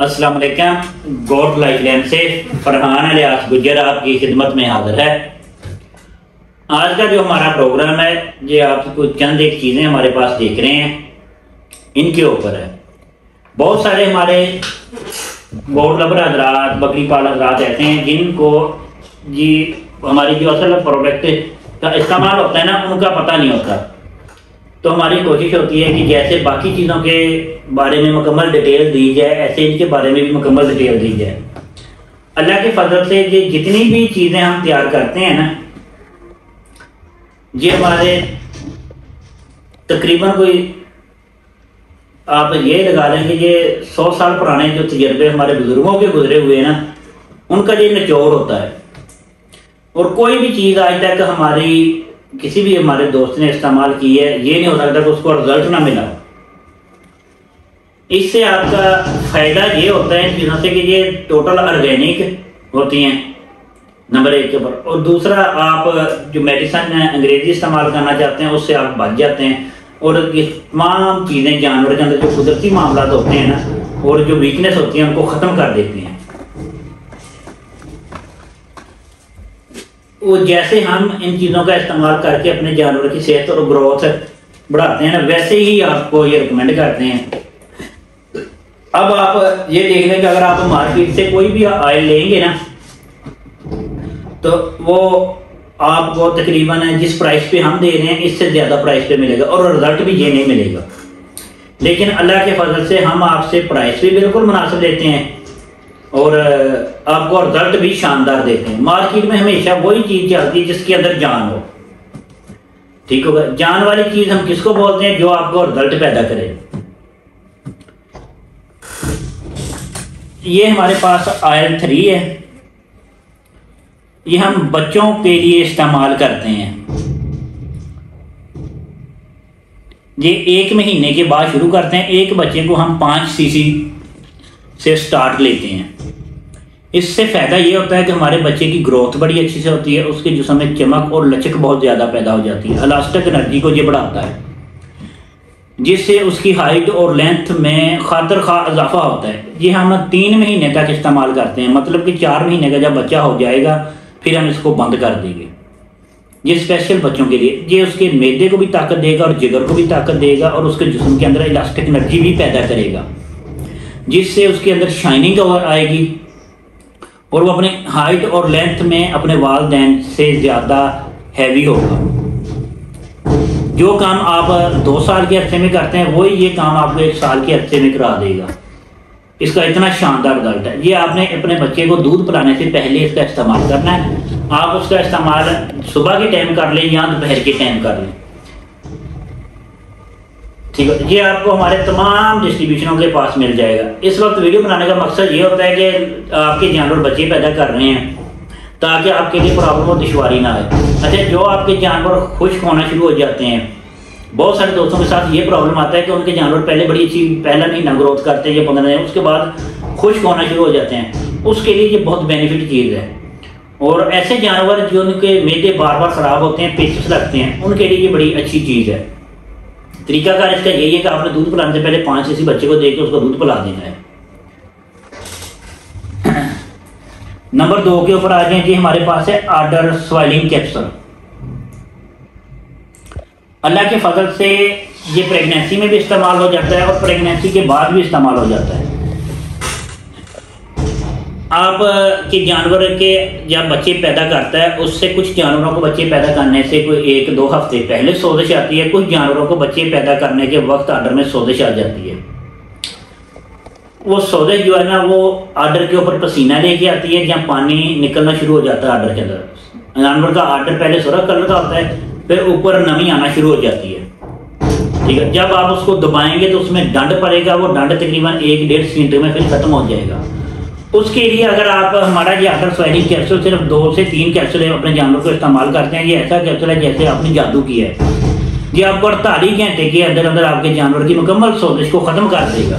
अस्सलाम वालेकुम। God life land से फरहान अलियास गुजर आपकी खिदमत में हाजिर है। आज का जो हमारा प्रोग्राम है ये आपको चंद एक चीज़ें हमारे पास देख रहे हैं, इनके ऊपर है। बहुत सारे हमारे गोट लवर हजरात, बकरी पाल हजरात ऐसे हैं जिनको जी हमारी जो असल प्रोडक्ट का इस्तेमाल होता है ना, उनका पता नहीं होता। तो हमारी कोशिश होती है कि जैसे बाकी चीज़ों के बारे में मुकम्मल डिटेल दी जाए, ऐसे इनके बारे में भी मुकम्मल डिटेल दी जाए। अल्लाह के फजल से ये जितनी भी चीज़ें हम तैयार करते हैं ना, ये हमारे तकरीबन कोई आप ये लगा लें कि ये 100 साल पुराने जो तजर्बे हमारे बुजुर्गों के गुजरे हुए ना, उनका ये निचोड़ होता है। और कोई भी चीज़ आज तक हमारी किसी भी हमारे दोस्त ने इस्तेमाल की है, ये नहीं हो सकता कि उसको रिजल्ट ना मिला। इससे आपका फ़ायदा ये होता है चीज़ों से कि ये टोटल ऑर्गेनिक होती हैं, नंबर 1 के ऊपर। और दूसरा, आप जो मेडिसिन अंग्रेजी इस्तेमाल करना चाहते हैं उससे आप बच जाते हैं। और ये तमाम चीज़ें जानवर के अंदर जो कुदरती मामला होते हैं ना, और जो वीकनेस होती है उनको ख़त्म कर देती हैं। वो जैसे हम इन चीज़ों का इस्तेमाल करके अपने जानवर की सेहत और ग्रोथ बढ़ाते हैं ना, वैसे ही आपको ये रिकमेंड करते हैं। अब आप ये देख लें कि अगर आप मार्केट से कोई भी ऑयल लेंगे ना, तो वो आपको तकरीबन जिस प्राइस पे हम दे रहे हैं इससे ज़्यादा प्राइस पे मिलेगा, और रिजल्ट भी ये नहीं मिलेगा। लेकिन अल्लाह के फजल से हम आपसे प्राइस भी बिल्कुल मुनासिब देते हैं और आपको रिजल्ट भी शानदार देते हैं। मार्केट में हमेशा वही चीज़ चलती है जिसके अंदर जान हो, ठीक होगा। जान वाली चीज़ हम किसको बोलते हैं? जो आपको रिजल्ट पैदा करे। ये हमारे पास ऑयल 3 है, ये हम बच्चों के लिए इस्तेमाल करते हैं। ये 1 महीने के बाद शुरू करते हैं। एक बच्चे को हम 5 सीसी से स्टार्ट लेते हैं। इससे फ़ायदा ये होता है कि हमारे बच्चे की ग्रोथ बड़ी अच्छी से होती है, उसके जिस्म में चमक और लचक बहुत ज़्यादा पैदा हो जाती है। इलास्टिक एनर्जी को ये बढ़ाता है, जिससे उसकी हाइट और लेंथ में खातर खा इजाफा होता है। ये हम 3 महीने तक इस्तेमाल करते हैं, मतलब कि 4 महीने का जब बच्चा हो जाएगा फिर हम इसको बंद कर देंगे। ये स्पेशल बच्चों के लिए, ये उसके मैदे को भी ताकत देगा और जिगर को भी ताकत देगा, और उसके जिस्म के अंदर इलास्टिक एनर्जी भी पैदा करेगा, जिससे उसके अंदर शाइनिंग और आएगी और वो अपने हाइट और लेंथ में अपने वालिदैन से ज़्यादा हैवी होगा। जो काम आप 2 साल के अरसे में करते हैं वही ये काम आपको 1 साल के अरसे में करा देगा। इसका इतना शानदार रिजल्ट है। ये आपने अपने बच्चे को दूध पिलाने से पहले इसका इस्तेमाल करना है। आप उसका इस्तेमाल सुबह के टाइम कर लें या दोपहर के टाइम कर लें, ठीक है। ये आपको हमारे तमाम डिस्ट्रीब्यूशनों के पास मिल जाएगा। इस वक्त वीडियो बनाने का मकसद ये होता है कि आपके जानवर बच्चे पैदा कर रहे हैं ताकि आपके लिए प्रॉब्लम और दुश्वारी ना आए। अच्छा, जो आपके जानवर खुश्क होना शुरू हो जाते हैं, बहुत सारे दोस्तों के साथ ये प्रॉब्लम आता है कि उनके जानवर पहले बड़ी अच्छी पहला महीना ग्रोथ करते हैं या 15 दिन, उसके बाद खुश्क होना शुरू हो जाते हैं। उसके लिए ये बहुत बेनिफिट चीज़ है। और ऐसे जानवर जो उनके मैदे बार बार ख़राब होते हैं, पेचिश लगते हैं, उनके लिए ये बड़ी अच्छी चीज़ है। तरीकाकार इसका यही है कि आपने दूध पिलाने से पहले 5 सीसी बच्चे को देकर उसको दूध पिला देना है। नंबर 2 के ऊपर आ जाए जी, हमारे पास है आर्डर स्वेलिंग कैप्सूल। अल्लाह के फजल से ये प्रेगनेंसी में भी इस्तेमाल हो जाता है और प्रेगनेंसी के बाद भी इस्तेमाल हो जाता है। आप के जानवर के जब बच्चे पैदा करता है, उससे कुछ जानवरों को बच्चे पैदा करने से कोई 1-2 हफ्ते पहले सोजिश आती है। कुछ जानवरों को बच्चे पैदा करने के वक्त आर्डर में सोजिश आ जाती है। वो सोजिश जो है ना, वो आर्डर के ऊपर पसीना लेके आती है, जहाँ पानी निकलना शुरू हो जाता है आर्डर के अंदर। जानवर का आर्डर पहले सुर्ख कलर का होता है, फिर ऊपर नमी आना शुरू हो जाती है, ठीक है। जब आप उसको दबाएंगे तो उसमें डंड पड़ेगा, वो डंड तकरीबन 1-1.5 सेकंड में फिर खत्म हो जाएगा। उसके लिए अगर आप हमारा ये आर्डर स्वेलिंग कैप्सूल सिर्फ 2 से 3 कैप्सूल अपने जानवर को इस्तेमाल करते हैं, ये ऐसा कैप्सूल है जैसे आपने जादू किया है। ये आपको 48 घंटे के अंदर अंदर आपके जानवर की मुकम्मल सोजिश को ख़त्म कर देगा,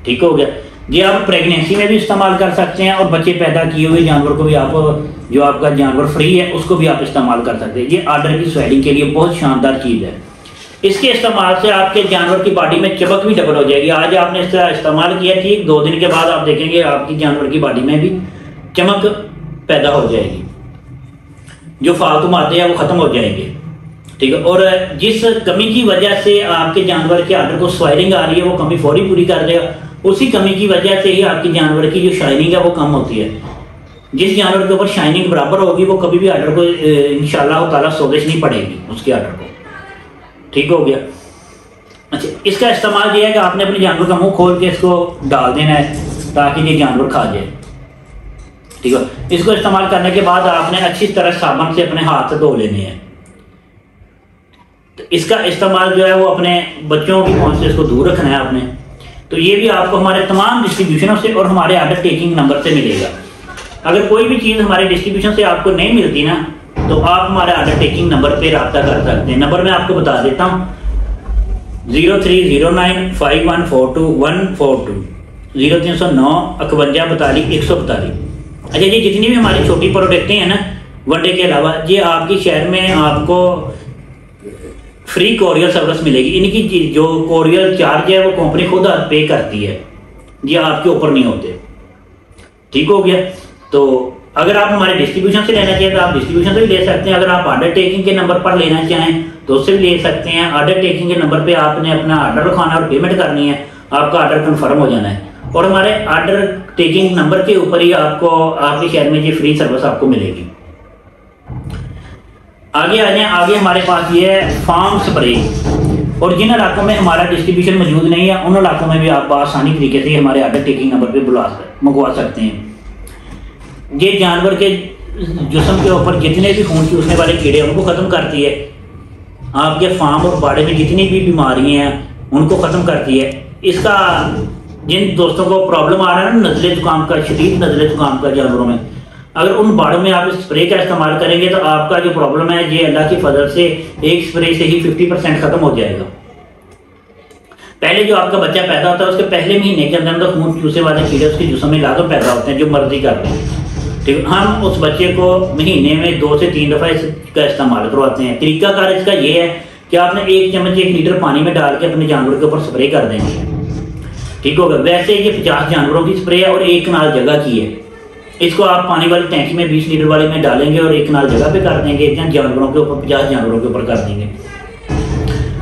ठीक हो गया। ये आप प्रेगनेंसी में भी इस्तेमाल कर सकते हैं, और बच्चे पैदा किए हुए जानवर को भी आप, जो आपका जानवर फ्री है, उसको भी आप इस्तेमाल कर सकते हैं। ये आर्डर की स्वेलिंग के लिए बहुत शानदार चीज़ है। इसके इस्तेमाल से आपके जानवर की बॉडी में चमक भी डबल हो जाएगी। आज आपने इसका इस्तेमाल किया, ठीक 2 दिन के बाद आप देखेंगे आपकी जानवर की बॉडी में भी चमक पैदा हो जाएगी, जो फालतू मादे हैं वो ख़त्म हो जाएंगे, ठीक है। और जिस कमी की वजह से आपके जानवर के आर्डर को स्वायरिंग आ रही है वो कमी फौरी पूरी कर देगा। उसी कमी की वजह से ही आपकी जानवर की जो शाइनिंग है वो कम होती है। जिस जानवर के ऊपर शाइनिंग बराबर होगी वो कभी भी आर्डर को इंशाअल्लाह ताला सोजिश नहीं पड़ेगी उसके आर्डर को, ठीक हो गया। अच्छा, इसका इस्तेमाल ये है कि आपने अपने जानवर का मुंह खोल के इसको डाल देना है ताकि ये जानवर खा जाए, ठीक है। इसको इस्तेमाल करने के बाद आपने अच्छी तरह साबुन से अपने हाथ धो लेने हैं। तो इसका इस्तेमाल जो है वो अपने बच्चों की पहुंच से इसको दूर रखना है आपने। तो ये भी आपको हमारे तमाम डिस्ट्रीब्यूशनों से और हमारे आर्डर टेकिंग नंबर से मिलेगा। अगर कोई भी चीज़ हमारे डिस्ट्रीब्यूशन से आपको नहीं मिलती ना, तो आप हमारे आर्डर टेकिंग नंबर पे रब्ता कर सकते हैं। नंबर मैं आपको बता देता हूँ, 03095142 0309 51 42 142। अच्छा, ये जितनी भी हमारी छोटी प्रोडक्टें हैं ना वनडे के अलावा, ये आपकी शहर में आपको फ्री कोरियर सर्विस मिलेगी। इनकी जो कोरियर चार्ज है वो कंपनी खुद पे करती है, ये आपके ऊपर नहीं होते, ठीक हो गया। तो अगर आप हमारे डिस्ट्रीब्यूशन से लेना चाहिए तो आप डिस्ट्रीब्यूशन से भी ले सकते हैं। अगर आप आर्डर टेकिंग के नंबर पर लेना चाहें तो उससे भी ले सकते हैं। आर्डर टेकिंग के नंबर पे आपने अपना आर्डर रखाना और पेमेंट करनी है, आपका आर्डर कंफर्म हो जाना है और हमारे आर्डर टेकिंग नंबर के ऊपर ही आपको आपके शहर में ये फ्री सर्विस आपको मिलेगी। आगे आ जाए, आगे हमारे पास ये है फार्म स्प्रे। और जिन इलाकों में हमारा डिस्ट्रीब्यूशन मौजूद नहीं है उन इलाकों में भी आप आसानी तरीके से हमारे आर्डर टेकिंग नंबर पर मंगवा सकते हैं। ये जानवर के जिस्म के ऊपर जितने भी खून चूसने वाले कीड़े उनको ख़त्म करती है। आपके फार्म और बाड़े में जितनी भी बीमारियां हैं उनको ख़त्म करती है। इसका जिन दोस्तों को प्रॉब्लम आ रहा है ना नज़ले जुकाम का, शदीद नज़ले जुकाम का जानवरों में, अगर उन बाड़ों में आप स्प्रे का इस्तेमाल करेंगे तो आपका जो प्रॉब्लम है ये अल्लाह की फजल से एक स्प्रे से ही 50% ख़त्म हो जाएगा। पहले जो आपका बच्चा पैदा होता है उसके पहले महीने के अंदर खून चूसने वाले कीड़े उसके जिस्म में लाजम पैदा होते हैं, जो मर्जी करते हैं, ठीक। हम उस बच्चे को महीने में 2 से 3 दफ़ा इसका इस्तेमाल करवाते हैं। तरीकाकार इसका ये है कि आपने 1 चम्मच 1 लीटर पानी में डाल के अपने जानवर के ऊपर स्प्रे कर देनी है, ठीक होगा। वैसे ये 50 जानवरों की स्प्रे है और 1 कनाल जगह की है। इसको आप पानी वाली टैंकी में 20 लीटर वाले में डालेंगे और 1 कनाल जगह पे कर देंगे, जानवरों के ऊपर 50 जानवरों के ऊपर कर देंगे।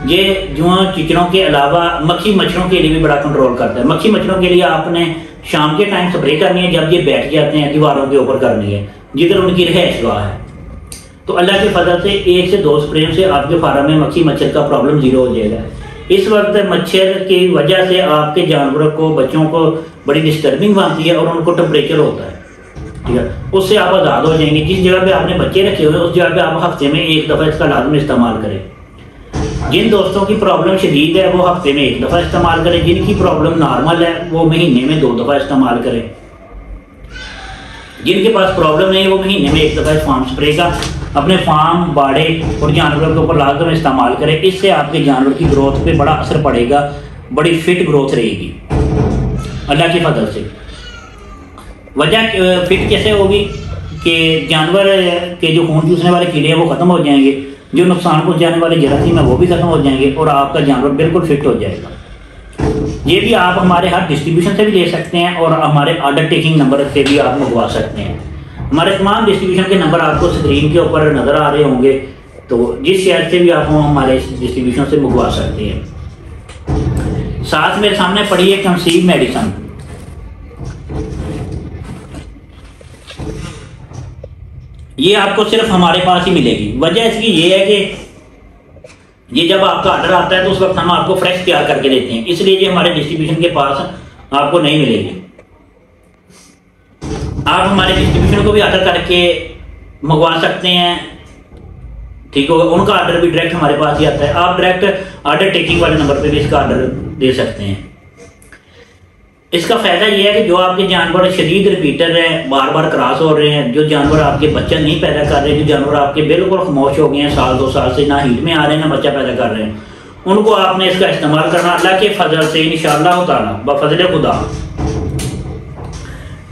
ये जुआ चिचड़ों के अलावा मक्खी मच्छरों के लिए भी बड़ा कंट्रोल करता है। मक्खी मच्छरों के लिए आपने शाम के टाइम स्प्रे करनी है, जब ये बैठ जाते हैं दीवारों के ऊपर करनी है जिधर उनकी रहायश गाह है। तो अल्लाह के फजल से 1 से 2 स्प्रे से आपके फार्म में मक्खी मच्छर का प्रॉब्लम जीरो हो जाएगा। इस वक्त मच्छर की वजह से आपके जानवरों को, बच्चों को बड़ी डिस्टर्बिंग बनती है और उनको टेम्परेचर होता है, ठीक है। उससे आप आज़ाद हो जाएंगे। जिस जगह पे आपने बच्चे रखे हुए उस जगह पे आप हफ्ते में 1 दफ़ा इसका लाजमी इस्तेमाल करें। जिन दोस्तों की प्रॉब्लम शदीद है वो हफ्ते में 1 दफ़ा इस्तेमाल करें, जिनकी प्रॉब्लम नॉर्मल है वो महीने में 2 दफ़ा इस्तेमाल करें, जिनके पास प्रॉब्लम नहीं है वो महीने में 1 दफ़ा फार्म स्प्रे का अपने फार्म, बाड़े और जानवरों के ऊपर लाजम इस्तेमाल करें। इससे आपके जानवर की ग्रोथ पे बड़ा असर पड़ेगा, बड़ी फिट ग्रोथ रहेगी अल्लाह की फजल से। वजह फिट कैसे होगी कि जानवर के जो खून चूसने वाले कीड़े हैं वो ख़त्म हो जाएंगे, जो नुकसान पहुंचाने वाले जरासीम है वो भी खत्म हो जाएंगे और आपका जानवर बिल्कुल फिट हो जाएगा। ये भी आप हमारे हर डिस्ट्रीब्यूशन से भी ले सकते हैं और हमारे आर्डर टेकिंग नंबर से भी आप मंगवा सकते हैं। हमारे तमाम डिस्ट्रीब्यूशन के नंबर आपको स्क्रीन के ऊपर नज़र आ रहे होंगे, तो जिस शहर से भी आप हमारे डिस्ट्रीब्यूशन से मंगवा सकते हैं। साथ मेरे सामने पड़ी है कंसीव मेडिसिन। ये आपको सिर्फ हमारे पास ही मिलेगी। वजह इसकी ये है कि ये जब आपका ऑर्डर आता है तो उस वक्त हम आपको फ्रेश तैयार करके देते हैं, इसलिए ये हमारे डिस्ट्रीब्यूशन के पास आपको नहीं मिलेगी। आप हमारे डिस्ट्रीब्यूशन को भी ऑर्डर करके मंगवा सकते हैं, ठीक होगा। उनका ऑर्डर भी डायरेक्ट हमारे पास ही आता है। आप डायरेक्ट ऑर्डर टेकिंग वाले नंबर पे भी इसका ऑर्डर दे सकते हैं। इसका फ़ायदा यह है कि जो आपके जानवर शदीद रिपीटर हैं, बार बार क्रॉस हो रहे हैं, जो जानवर आपके बच्चा नहीं पैदा कर रहे, जो जानवर आपके बिल्कुल खामोश हो गए हैं, 1-2 साल से ना हीट में आ रहे हैं ना बच्चा पैदा कर रहे हैं, उनको आपने इसका इस्तेमाल करना अल्लाह के फजल से इंशाअल्लाह ताला बफजल खुदा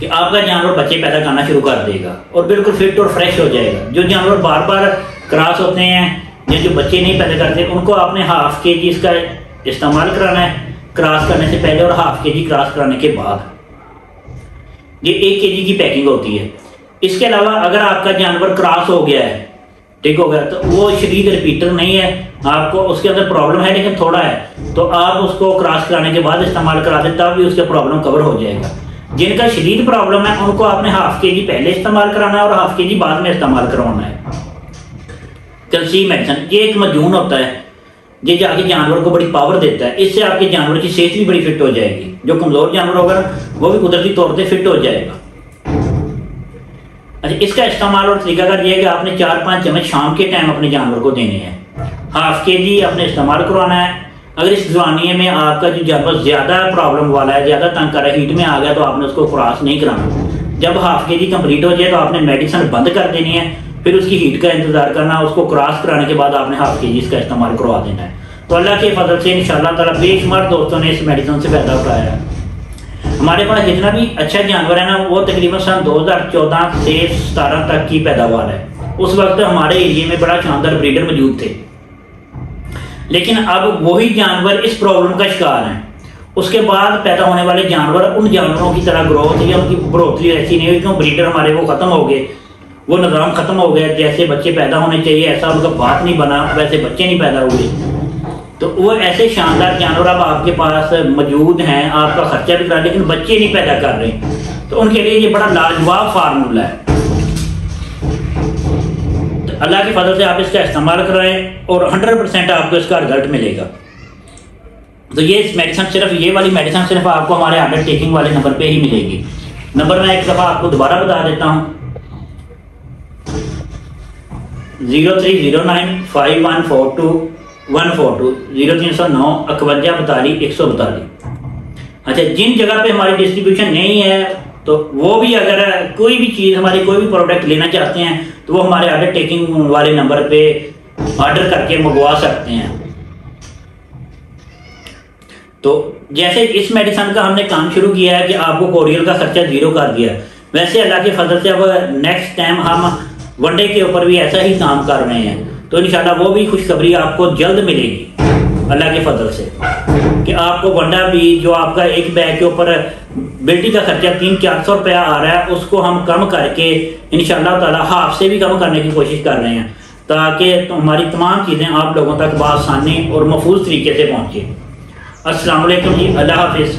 कि आपका जानवर बच्चे पैदा करना शुरू कर देगा और बिल्कुल फिट और फ्रेश हो जाएगा। जो जानवर बार बार क्रॉस होते हैं या जो बच्चे नहीं पैदा करते उनको आपने हाफ के जी इसका इस्तेमाल कराना है क्रॉस करने से पहले और हाफ के जी क्रॉस कराने के बाद। ये 1 kg की पैकिंग होती है। इसके अलावा अगर आपका जानवर क्रॉस हो गया है, ठीक हो गया, तो वो शरीर रिपीटर नहीं है, आपको उसके अंदर प्रॉब्लम है लेकिन थोड़ा है, तो आप उसको क्रॉस कराने के बाद इस्तेमाल करा दें, तब भी उसका प्रॉब्लम कवर हो जाएगा। जिनका शरीर प्रॉब्लम है उनको आपने हाफ के जी पहले इस्तेमाल कराना है और हाफ के जी बाद में इस्तेमाल करवाना है। कैल्शियम मेडिसिन ये एक मजून होता है, ये जाके जानवर को बड़ी पावर देता है, इससे आपके जानवर की सेहत भी बड़ी फिट हो जाएगी। जो कमजोर जानवर होगा वो भी कुदरती तौर पे फिट हो जाएगा। अच्छा, इसका इस्तेमाल और तरीकाकार ये है कि आपने 4-5 चम्मच शाम के टाइम अपने जानवर को देने हैं। हाफ के जी अपने इस्तेमाल करवाना है। अगर इस जवानी में आपका जो जानवर ज़्यादा प्रॉब्लम वाला है, ज़्यादा तंग कर रहा है, हीट में आ गया, तो आपने उसको क्रॉस नहीं कराना। जब हाफ के जी कंप्लीट हो जाए तो आपने मेडिसिन बंद कर देनी है, फिर उसकी हीट का इंतजार करना, उसको क्रॉस कराने के बाद आपने हाफ के जी इसका इस्तेमाल करवा देना है। तो अल्लाह के फजल से इंशाअल्लाह ताला बेशुमार दोस्तों ने इस मेडिसिन से फ़ायदा उठाया है। हमारे पास जितना भी अच्छा जानवर है ना, वो तकरीबन सन 2014 से 17 तक की पैदावार है। उस वक्त हमारे एरिए में बड़ा शानदार ब्रीडर मौजूद थे, लेकिन अब वही जानवर इस प्रॉब्लम का शिकार हैं। उसके बाद पैदा होने वाले जानवर उन जानवरों की तरह ग्रोथ या उनकी बढ़ोतरी ऐसी नहीं हुई, क्यों ब्रीडर हमारे वो ख़त्म हो गए, वो निज़ाम ख़त्म हो गया। जैसे बच्चे पैदा होने चाहिए ऐसा उनका बात नहीं बना, वैसे बच्चे नहीं पैदा हुए। तो वो ऐसे शानदार जानवर अब आपके पास मौजूद हैं, आपका खर्चा भी करा, लेकिन बच्चे नहीं पैदा कर रहे, तो उनके लिए ये बड़ा लाजवाब फार्मूला है। तो अल्लाह की फजल से आप इसका इस्तेमाल कराएं और 100% आपको इसका रिजल्ट मिलेगा। तो ये मेडिसिन सिर्फ ये वाली मेडिसिन सिर्फ आपको हमारे ऑर्डर टेकिंग वाले नंबर पे ही मिलेगी। नंबर मैं एक दफ़ा आपको दोबारा बता देता हूँ, 0309 5142 142 0309 5142 142। अच्छा, जिन जगह पे हमारी डिस्ट्रीब्यूशन नहीं है तो वो भी अगर कोई भी चीज़ हमारी कोई भी प्रोडक्ट लेना चाहते हैं तो वो हमारे ऑर्डर टेकिंग वाले नंबर पे ऑर्डर करके मंगवा सकते हैं। तो जैसे इस मेडिसिन का हमने काम शुरू किया है कि आपको कोरियर का खर्चा 0 कर दिया, वैसे अल्लाह के फजल से अब नेक्स्ट टाइम हम वनडे के ऊपर भी ऐसा ही काम कर रहे हैं। तो इंशाल्लाह वो भी खुशखबरी आपको जल्द मिलेगी अल्लाह के फजल से, कि आपको वंडा भी जो आपका एक बैग के ऊपर बिल्टी का खर्चा 300-400 रुपया आ रहा है, उसको हम कम करके इंशाल्लाह ताला हाफ से भी कम करने की कोशिश कर रहे हैं, ताकि हमारी तमाम चीज़ें आप लोगों तक बआसानी और महफूज तरीके से पहुँचे। अस्सलाम वालेकुम जी, अल्लाह हाफिज़।